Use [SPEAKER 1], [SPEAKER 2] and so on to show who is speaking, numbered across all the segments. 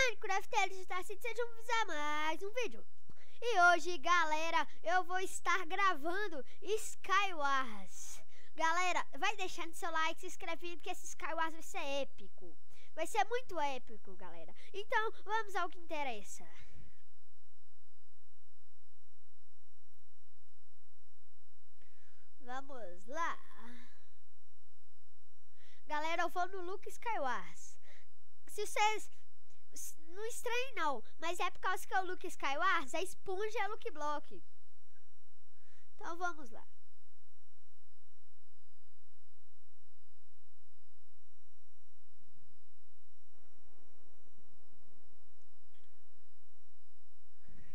[SPEAKER 1] Minecraft LGTacid, sejam bem-vindos a mais um vídeo. E hoje, galera, eu vou estar gravando Skywars. Galera, vai deixando seu like, se inscrevendo, que esse Skywars vai ser épico. Vai ser muito épico, galera. Então, vamos ao que interessa. Vamos lá. Galera, eu vou no Luke Skywars. Se vocês não estranhem não, mas é por causa que é o Luke Skywars, a esponja é Luke Block. Então vamos lá.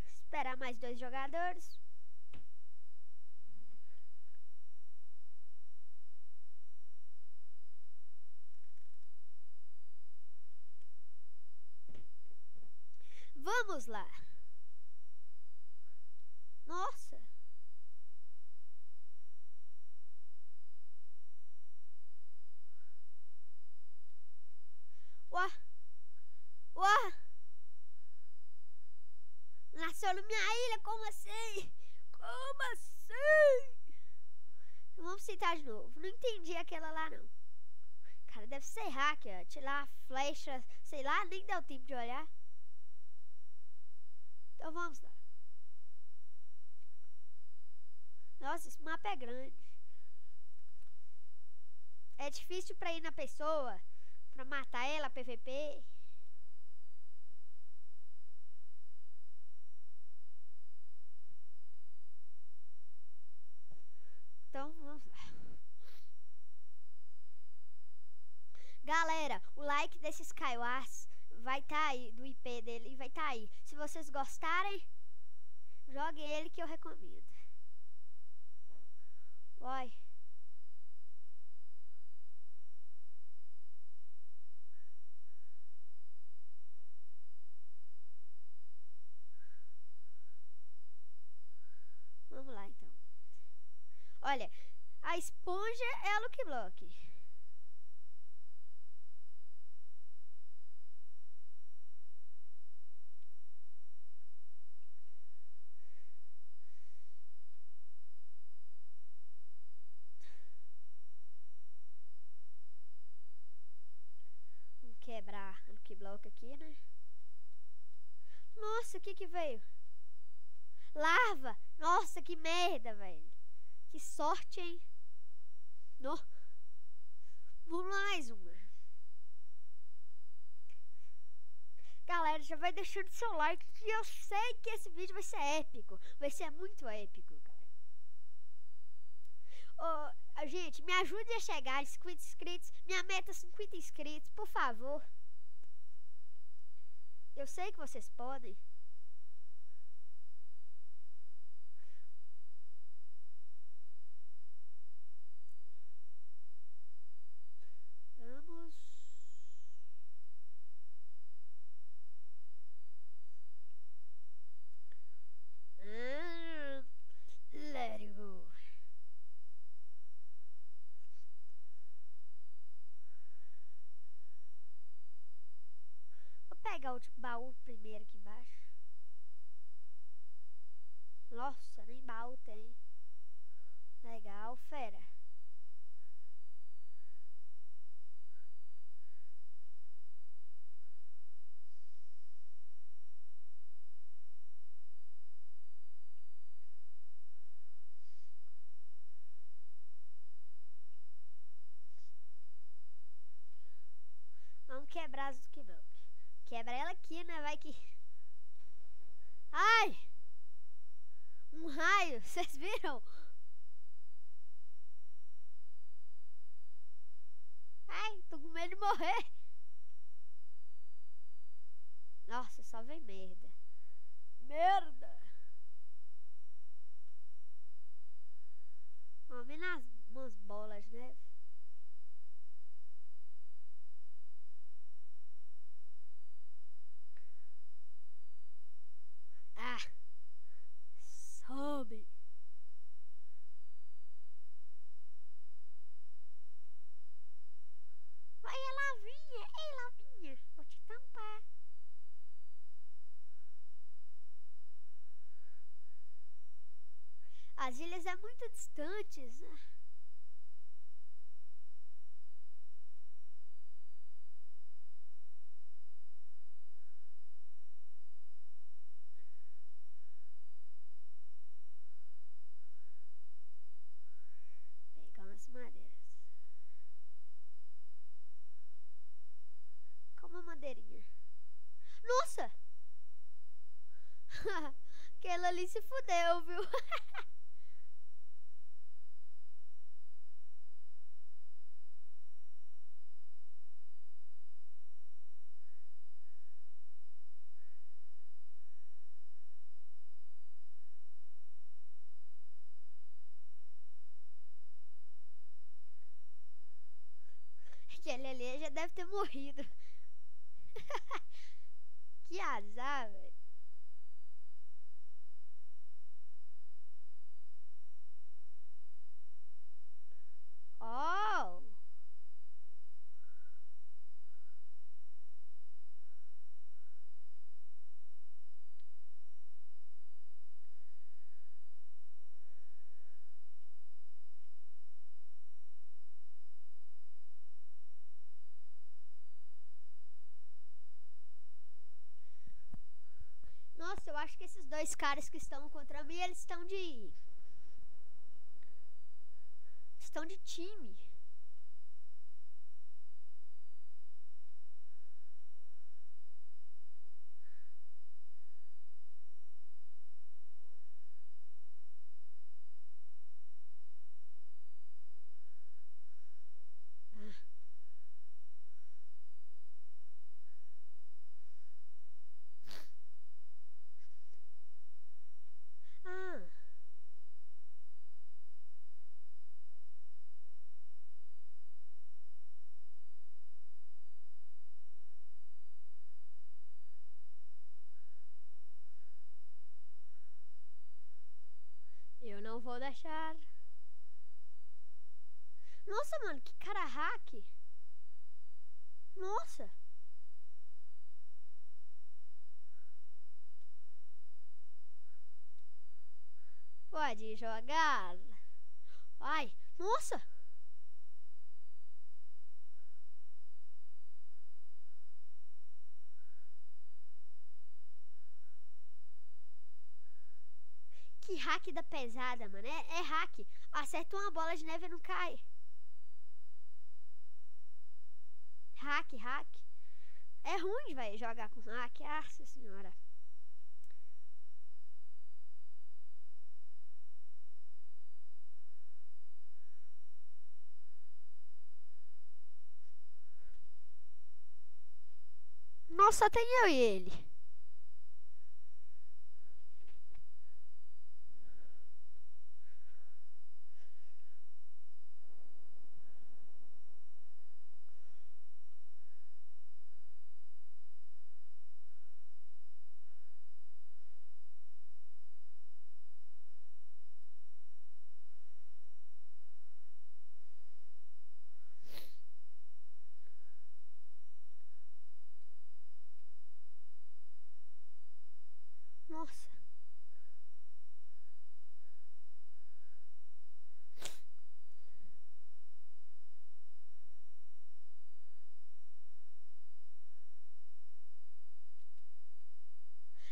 [SPEAKER 1] Esperar mais 2 jogadores. Vamos lá. Nossa. Ué. Ué. Nasceu na minha ilha, como assim? Como assim? Vamos citar de novo. Não entendi aquela lá não. Cara, deve ser hacker. Tirar flecha, sei lá, nem deu tempo de olhar. Então vamos lá. Nossa, esse mapa é grande. É difícil pra ir na pessoa, pra matar ela, PVP. Então vamos lá. Galera, o like desse Skywars vai estar aí, do IP dele vai estar aí. Se vocês gostarem, joguem ele que eu recomendo. Oi. Vamos lá então. Olha, a esponja é a Luke Block. Vamos quebrar a Luke Block aqui, né? Nossa, o que que veio? Larva! Nossa, que merda, velho. Que sorte, hein? No. Vamos lá, mais uma. Galera, já vai deixando seu like, que eu sei que esse vídeo vai ser épico. Vai ser muito épico, galera. Gente, me ajude a chegar a 50 inscritos. Minha meta é 50 inscritos, por favor. Eu sei que vocês podem. Vamos. Let it go. Vou pegar o baú primeiro aqui embaixo. Nossa, nem baú tem. Legal, fera. Vamos quebrar as Luke Block. Quebra ela aqui, né? Vai que... Ai! Um raio, vocês viram? Ai, tô com medo de morrer. Nossa, só vem merda. Merda! Ó, vem nas umas bolas de neve. Ah! Sobe! Olha a lavinha! Ei, lavinha! Vou te tampar. as ilhas é muito distantes, né? Pegar umas madeiras. Como uma madeirinha. Nossa! Aquela ali se fudeu, viu? Aquele ali já deve ter morrido. Que azar, velho. Oh! Nossa, eu acho que esses dois caras que estão contra mim, eles estão de... Estão de time. Ah. Eu não vou deixar. Nossa, mano, que cara hack. Nossa. Pode jogar. Ai, nossa. Que hack da pesada, mano. É hack. Acerta uma bola de neve e não cai. Hack, hack. É ruim, velho, jogar com hack. Nossa senhora. Nossa, só tem eu e ele. Nossa.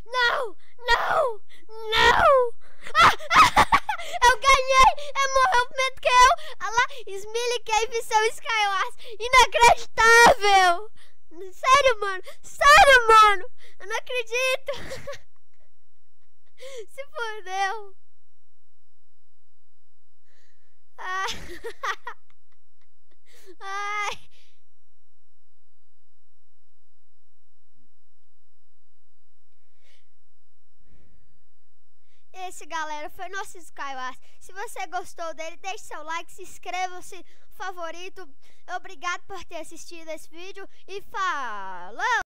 [SPEAKER 1] Não! Não! Não! Ah! Eu ganhei! Ele morreu primeiro que eu! Ah lá, Smiley Cave seu Skywars! Inacreditável! Sério, mano! Sério, mano! Eu não acredito! Se fodeu! Ah. Ai! Esse, galera, foi nosso Skywars. Se você gostou dele, deixe seu like, se inscreva-se, favorito. Obrigado por ter assistido esse vídeo e falou!